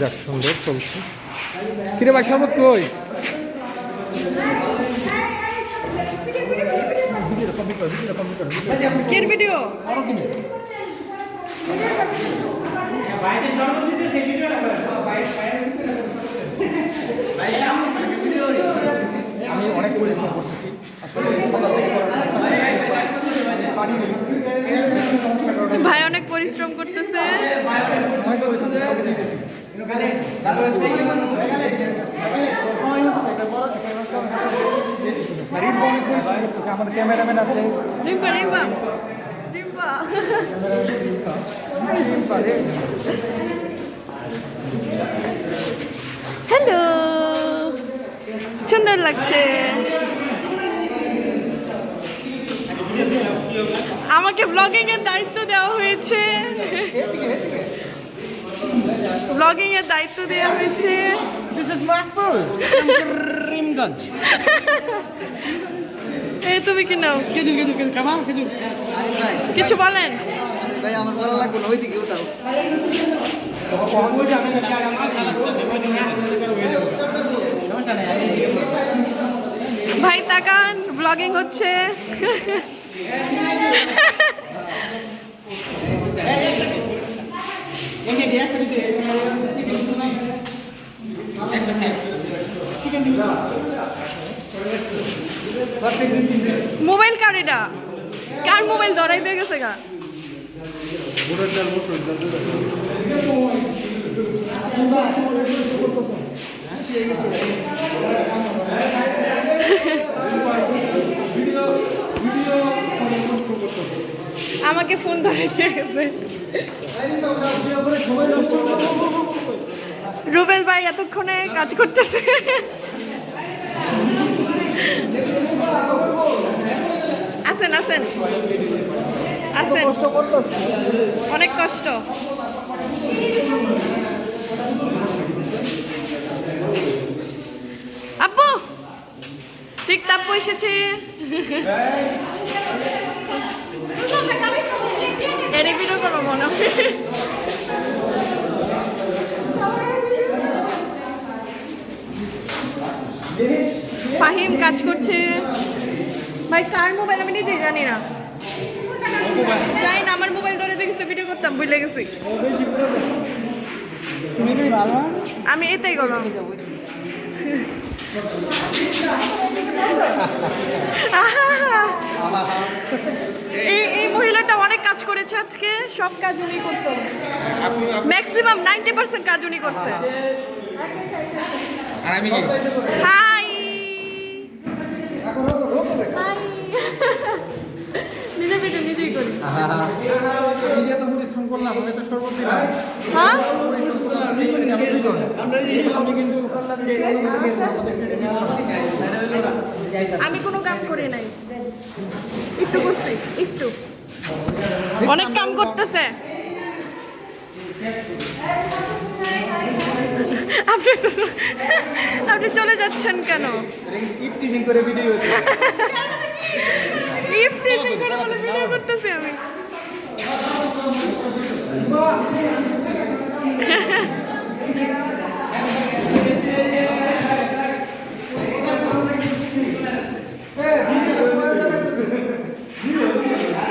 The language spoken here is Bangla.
যাক সুন্দর চলছে। কিরে ভাই শরবত কই? কের ভিডিও আমি অনেক পরিশ্রম করতেছি ভাই অনেক পরিশ্রম করতেছে। আমার ক্যামেরাম্যান আছে। রিম্পা রিম্পা রিম্পা হ্যালো, সুন্দর লাগছে। আমাকে ব্লগিং এর দায়িত্ব দেওয়া হয়েছে, ব্লগিং এর দায়িত্ব দেওয়া হয়েছে। This is Mahfouz Karimganj. এই তুমি কি নাও? খেজুর খাবার খেজুর। কিছু বলেন ভাই আমার ভালো লাগবে না, ওইদিকে ওটাও। ভাই তাকান, ব্লগিং হচ্ছে। মোবাইল কার এটা? কার মোবাইল ধরাই দিয়ে গেছে গা? আমাকে ফোন ধরাই দিয়ে গেছে। রুবেল ভাই এতক্ষণে কাজ করতেছে। আসেন আসেন আসেন, অনেক কষ্ট। আব্বু ঠিক তাপ্পু এসেছে। এরই ভিডিও করবো মনে হয়। ফাহিম কাজ করছে। ভাই কার মোবাইল আমি নিজেই জানি না, জানি না। আমার মোবাইল ধরে দেখেছে ভিডিও করতাম, ভুলে গেছি। আমি এটাই করলাম। এই মহিলাটা অনেক কাজ করেছে আজকে, সব কাজ উনি করতো, ম্যাক্সিমাম 90% কাজ উনি করছে। হাই নিজে ভিডিও নিজেই করি। হ্যাঁ আমি কোনো কাম করি নাই, একটু করছি, একটু। অনেক কাম করতেছে। আপনি চলে যাচ্ছেন কেন? ইফটিজিং করে ভিডিও ইফটিজিং করে বলে ভিডিও করতেছি আমি।